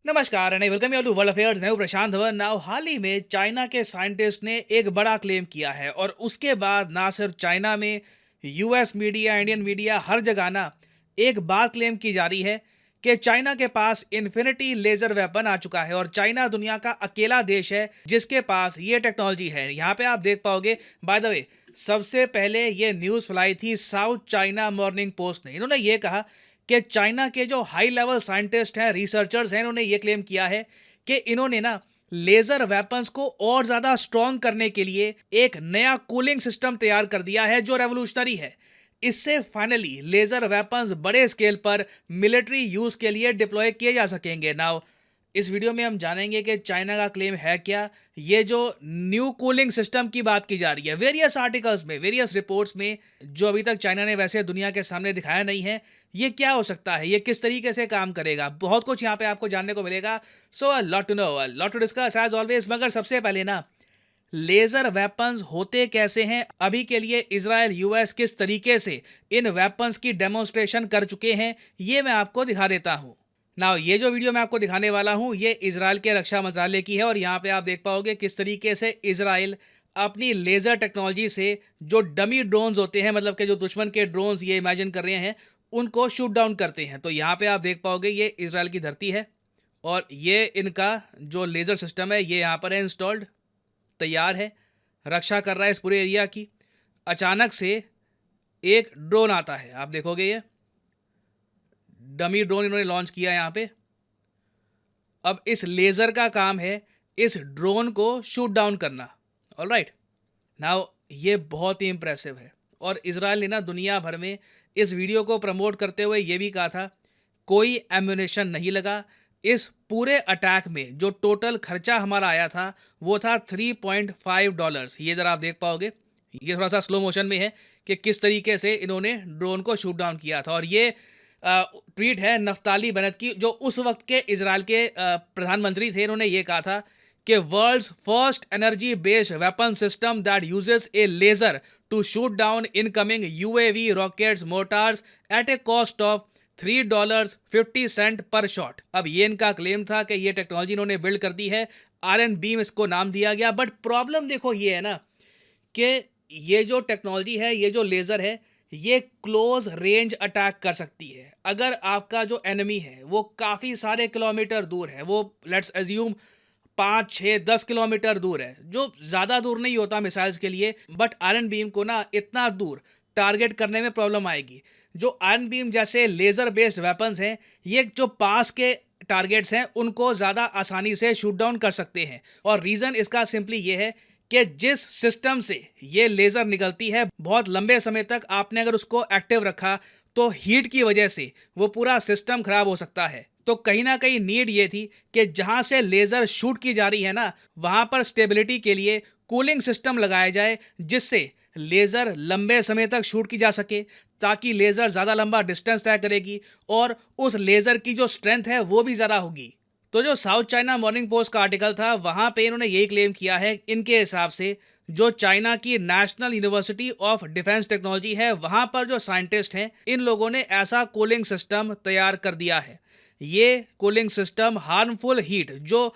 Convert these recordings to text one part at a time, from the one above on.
नमस्कार and welcome you to world affairs. मैं हूं प्रशांत धवन। नाउ हाल ही में चाइना के साइंटिस्ट ने एक बड़ा क्लेम किया है और उसके बाद ना सिर्फ चाइना में, यूएस मीडिया, इंडियन मीडिया, हर जगह ना एक बात क्लेम की जा रही है कि चाइना के पास इन्फिनिटी लेजर वेपन आ चुका है और चाइना दुनिया का अकेला देश है जिसके पास ये टेक्नोलॉजी है। यहाँ पे आप देख पाओगे, बाय द वे, सबसे पहले ये न्यूज़ फैलाई थी साउथ चाइना मॉर्निंग पोस्ट ने। इन्होंने ये कहा कि चाइना के जो हाई लेवल साइंटिस्ट हैं, रिसर्चर्स हैं, इन्होंने ये क्लेम किया है कि इन्होंने ना लेजर वेपन्स को और ज़्यादा स्ट्रॉन्ग करने के लिए एक नया कूलिंग सिस्टम तैयार कर दिया है जो रेवोल्यूशनरी है। इससे फाइनली लेजर वेपन्स बड़े स्केल पर मिलिट्री यूज़ के लिए डिप्लॉय किए जा सकेंगे। नाउ इस वीडियो में हम जानेंगे कि चाइना का क्लेम है क्या। ये जो न्यू कूलिंग सिस्टम की बात की जा रही है, वेरियस आर्टिकल्स में, वेरियस रिपोर्ट्स में, जो अभी तक चाइना ने वैसे दुनिया के सामने दिखाया नहीं है, ये क्या हो सकता है, ये किस तरीके से काम करेगा, बहुत कुछ यहाँ पे आपको जानने को मिलेगा। So a lot to know, a lot to discuss as always. मगर सबसे पहले ना, लेजर वेपन्स होते कैसे हैं, अभी के लिए इजराइल यूएस किस तरीके से इन वेपन्स की डेमोन्स्ट्रेशन कर चुके हैं, ये मैं आपको दिखा देता हूँ। नाउ ये जो वीडियो मैं आपको दिखाने वाला हूँ, ये इजराइल के रक्षा मंत्रालय की है और यहाँ पे आप देख पाओगे किस तरीके से इजराइल अपनी लेजर टेक्नोलॉजी से जो डमी ड्रोन्स होते हैं, मतलब कि जो दुश्मन के ड्रोन्स ये इमेजिन कर रहे हैं, उनको शूट डाउन करते हैं। तो यहाँ पे आप देख पाओगे ये इजराइल की धरती है और ये इनका जो लेज़र सिस्टम है ये यहाँ पर है इंस्टॉल्ड, तैयार है, रक्षा कर रहा है इस पूरे एरिया की। अचानक से एक ड्रोन आता है, आप देखोगे ये डमी ड्रोन इन्होंने लॉन्च किया यहाँ पे। अब इस लेज़र का काम है इस ड्रोन को शूट डाउन करना। ऑलराइट, नाउ ये बहुत ही इंप्रेसिव है और इजराइल ने ना दुनिया भर में इस वीडियो को प्रमोट करते हुए ये भी कहा था कोई एम्यूनेशन नहीं लगा। इस पूरे अटैक में जो टोटल खर्चा हमारा आया था वो था $3.5। ये ज़रा आप देख पाओगे, ये थोड़ा सा स्लो मोशन में है कि किस तरीके से इन्होंने ड्रोन को शूट डाउन किया था। और ये ट्वीट है नफ्ताली बेनेट की, जो उस वक्त के इजराइल के प्रधानमंत्री थे। इन्होंने ये कहा था कि world's first energy based weapon system that uses a laser to shoot down incoming UAV rockets mortars at a cost of $3.50 per shot. अब ये इनका क्लेम था कि ये टेक्नोलॉजी इन्होंने बिल्ड कर दी है, आयरन बीम इसको नाम दिया गया। बट प्रॉब्लम देखो ये है ना कि ये जो टेक्नोलॉजी है, ये जो लेज़र है, ये क्लोज रेंज अटैक कर सकती है। अगर आपका जो एनिमी है वो काफ़ी सारे किलोमीटर दूर है, वो लेट्स एज्यूम 5, 6, 10 किलोमीटर दूर है, जो ज़्यादा दूर नहीं होता मिसाइल्स के लिए, बट आयरन बीम को ना इतना दूर टारगेट करने में प्रॉब्लम आएगी। जो आयरन बीम जैसे लेज़र बेस्ड वेपन्स हैं, ये जो पास के टारगेट्स हैं उनको ज़्यादा आसानी से शूट डाउन कर सकते हैं। और रीज़न इसका सिंपली ये है कि जिस सिस्टम से ये लेज़र निकलती है, बहुत लंबे समय तक आपने अगर उसको एक्टिव रखा तो हीट की वजह से वो पूरा सिस्टम खराब हो सकता है। तो कहीं ना कहीं नीड ये थी कि जहां से लेज़र शूट की जा रही है ना, वहां पर स्टेबिलिटी के लिए कूलिंग सिस्टम लगाया जाए जिससे लेज़र लंबे समय तक शूट की जा सके, ताकि लेज़र ज़्यादा लंबा डिस्टेंस तय करेगी और उस लेज़र की जो स्ट्रेंथ है वो भी ज़्यादा होगी। तो जो साउथ चाइना मॉर्निंग पोस्ट का आर्टिकल था, वहाँ पे इन्होंने यही क्लेम किया है, इनके हिसाब से जो चाइना की national university of defence technology है, वहाँ पर जो साइंटिस्ट हैं, इन लोगों ने ऐसा कूलिंग सिस्टम तैयार कर दिया है। ये कूलिंग सिस्टम हार्मफुल हीट जो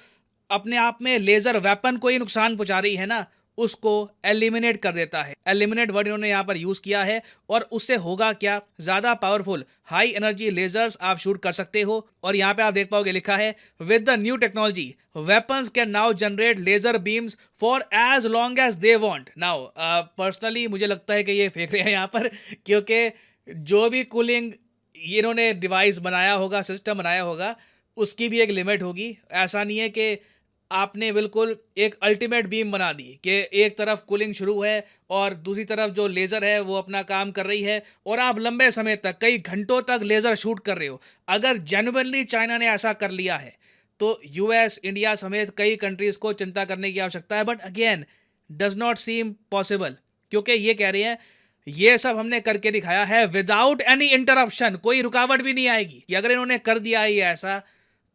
अपने आप में लेज़र वेपन को ही नुकसान पहुंचा रही है ना, उसको एलिमिनेट कर देता है। एलिमिनेट वर्ड इन्होंने यहाँ पर यूज़ किया है। और उससे होगा क्या, ज़्यादा पावरफुल हाई एनर्जी लेजर्स आप शूट कर सकते हो। और यहाँ पे आप देख पाओगे लिखा है with the new technology weapons can now generate laser beams for as long as they want. Now personally मुझे लगता है कि ये फेंक रहे हैं यहाँ पर, क्योंकि जो भी कूलिंग इन्होंने डिवाइस बनाया होगा, सिस्टम बनाया होगा, उसकी भी एक लिमिट होगी। ऐसा नहीं है कि आपने बिल्कुल एक अल्टीमेट बीम बना दी कि एक तरफ कूलिंग शुरू है और दूसरी तरफ जो लेज़र है वो अपना काम कर रही है और आप लंबे समय तक, कई घंटों तक लेज़र शूट कर रहे हो। अगर जेन्युइनली चाइना ने ऐसा कर लिया है तो यूएस, इंडिया समेत कई कंट्रीज़ को चिंता करने की आवश्यकता है। But again does not seem possible, क्योंकि ये कह रहे हैं ये सब हमने करके दिखाया है विदाउट एनी इंटरप्शन, कोई रुकावट भी नहीं आएगी। कि अगर इन्होंने कर दिया है ये ऐसा,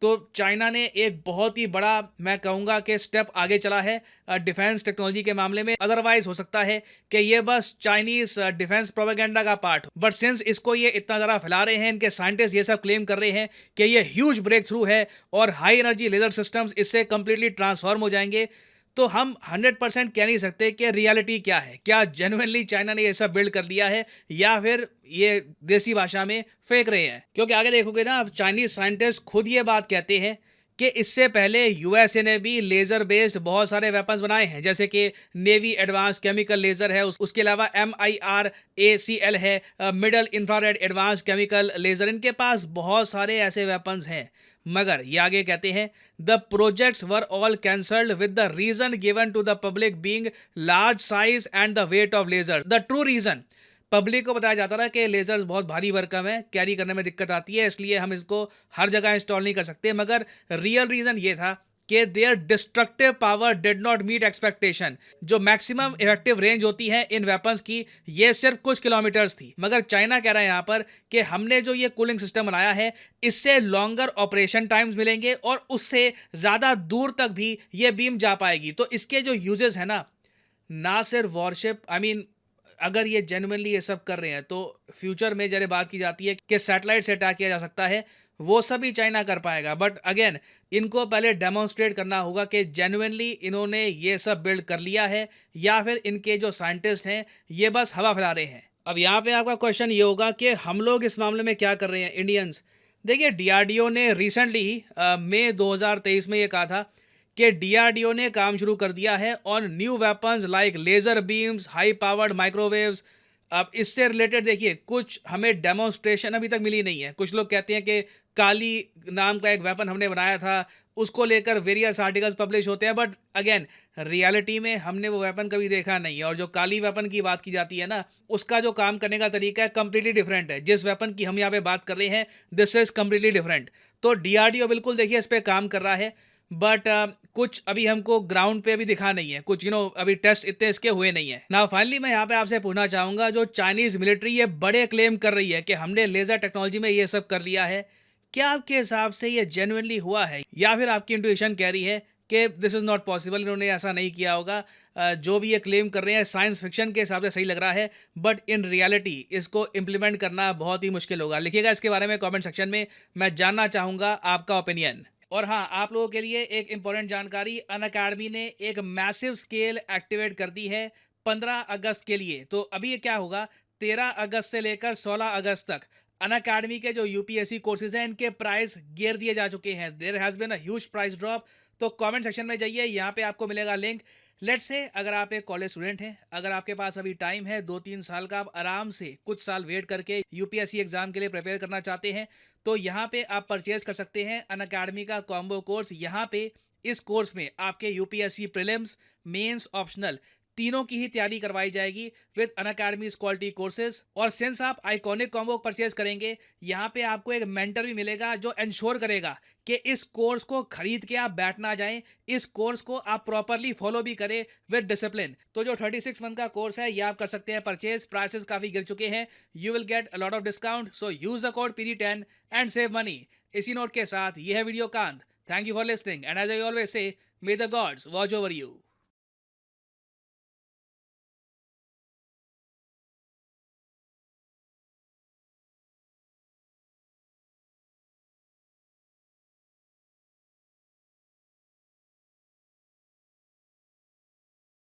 तो चाइना ने एक बहुत ही बड़ा, मैं कहूँगा कि स्टेप आगे चला है डिफेंस टेक्नोलॉजी के मामले में। अदरवाइज हो सकता है कि ये बस चाइनीज डिफेंस प्रोपेगेंडा का पार्ट हो, बट सिंस इसको ये इतना ज़्यादा फैला रहे हैं, इनके साइंटिस्ट ये सब क्लेम कर रहे हैं कि ये ह्यूज ब्रेक थ्रू है और हाई एनर्जी लेजर सिस्टम्स इससे कंप्लीटली ट्रांसफॉर्म हो जाएंगे, तो हम 100% कह नहीं सकते कि रियलिटी क्या है। क्या जेन्युइनली चाइना ने ये सब बिल्ड कर लिया है या फिर ये देसी भाषा में फेंक रहे हैं? क्योंकि आगे देखोगे ना, अब चाइनीज साइंटिस्ट खुद ये बात कहते हैं कि इससे पहले यूएसए ने भी लेज़र बेस्ड बहुत सारे वेपन्स बनाए हैं, जैसे कि नेवी एडवांस केमिकल लेज़र है, उसके अलावा MIRACL है, middle infrared advance chemical laser. इनके पास बहुत सारे ऐसे वेपन्स हैं, मगर ये आगे कहते हैं the projects were all cancelled with the reason given to the public being large size and the weight of laser. The true reason, public को बताया जाता था कि लेजर्स बहुत भारी भरकम है, कैरी करने में दिक्कत आती है, इसलिए हम इसको हर जगह इंस्टॉल नहीं कर सकते, मगर रियल रीजन ये था कि their destructive power did not meet expectation. जो मैक्सिमम इफेक्टिव रेंज होती है इन वेपन्स की, ये सिर्फ कुछ किलोमीटर्स थी, मगर चाइना कह रहा है यहाँ पर कि हमने जो ये कूलिंग सिस्टम बनाया है, इससे लॉन्गर ऑपरेशन टाइम्स मिलेंगे और उससे ज़्यादा दूर तक भी ये बीम जा पाएगी। तो इसके जो यूजेस है ना सिर्फ वॉरशिप, अगर ये जेन्युइनली ये सब कर रहे हैं तो फ्यूचर में जैसे बात की जाती है कि सैटेलाइट से अटैक किया जा सकता है, वो सभी चाइना कर पाएगा, बट अगेन इनको पहले डेमोन्स्ट्रेट करना होगा कि जेन्युइनली इन्होंने ये सब बिल्ड कर लिया है या फिर इनके जो साइंटिस्ट हैं ये बस हवा फैला रहे हैं। अब यहाँ पे आपका क्वेश्चन ये होगा कि हम लोग इस मामले में क्या कर रहे हैं इंडियंस। देखिए, डीआरडीओ ने रिसेंटली ही मई 2023 में ये कहा था कि डीआरडीओ ने काम शुरू कर दिया है on new weapons like laser beams, high powered microwaves. अब इससे रिलेटेड देखिए, कुछ हमें डेमोन्स्ट्रेशन अभी तक मिली नहीं है। कुछ लोग कहते हैं कि काली नाम का एक वेपन हमने बनाया था, उसको लेकर वेरियस आर्टिकल्स पब्लिश होते हैं, बट अगेन रियलिटी में हमने वो वेपन कभी देखा नहीं है। और जो काली वेपन की बात की जाती है ना, उसका जो काम करने का तरीका है कम्प्लीटली डिफरेंट है। जिस वेपन की हम यहाँ पे बात कर रहे हैं, दिस इज कम्प्लीटली डिफरेंट। तो डीआरडीओ बिल्कुल देखिए इस पर काम कर रहा है, बट कुछ अभी हमको ग्राउंड पे भी दिखा नहीं है, कुछ अभी टेस्ट इतने इसके हुए नहीं है ना। फाइनली मैं यहाँ पे आपसे पूछना चाहूँगा, जो चाइनीज़ मिलिट्री ये बड़े क्लेम कर रही है कि हमने लेज़र टेक्नोलॉजी में ये सब कर लिया है, क्या आपके हिसाब से ये जेन्युइनली हुआ है या फिर आपकी इंट्यूशन कह रही है कि दिस इज़ नॉट पॉसिबल, इन्होंने ऐसा नहीं किया होगा? जो भी ये क्लेम कर रहे हैं साइंस फिक्शन के हिसाब से सही लग रहा है, बट इन रियलिटी इसको इम्प्लीमेंट करना बहुत ही मुश्किल होगा। लिखिएगा इसके बारे में कमेंट सेक्शन में, मैं जानना चाहूँगा आपका ओपिनियन। और हाँ, आप लोगों के लिए एक इंपॉर्टेंट जानकारी, अनअकैडमी ने एक मैसिव स्केल एक्टिवेट कर दी है 15 अगस्त के लिए। तो अभी ये क्या होगा, 13 अगस्त से लेकर 16 अगस्त तक अनअकैडमी के जो यूपीएससी कोर्सेज हैं, इनके प्राइस गिर दिए जा चुके हैं। There has been a huge price drop. तो कमेंट सेक्शन में जाइए, यहाँ पे आपको मिलेगा लिंक। लेट्स से अगर आप एक कॉलेज स्टूडेंट हैं, अगर आपके पास अभी टाइम है 2-3 साल का, आप आराम से कुछ साल वेट करके यूपीएससी एग्जाम के लिए प्रिपेयर करना चाहते हैं, तो यहाँ पे आप परचेज कर सकते हैं अनअकैडमी का कॉम्बो कोर्स। यहाँ पे इस कोर्स में आपके यूपीएससी प्रीलिम्स, मेंस, ऑप्शनल तीनों की ही तैयारी करवाई जाएगी विद अनअकैडमीज क्वालिटी कोर्सेज। और सिंस आप आइकॉनिक कॉम्बो परचेज करेंगे, यहाँ पे आपको एक मेंटर भी मिलेगा जो इंश्योर करेगा कि इस कोर्स को खरीद के आप बैठ ना जाएं, इस कोर्स को आप प्रॉपरली फॉलो भी करें विद डिसिप्लिन। तो जो 36 मंथ का कोर्स है, ये आप कर सकते हैं परचेज। प्राइसेस काफ़ी गिर चुके हैं, you will get a lot of discount, so use the code PD10 and save money. इसी नोट के साथ ये है वीडियो कांत। Thank you for listening and as I always say, may the gods watch over you.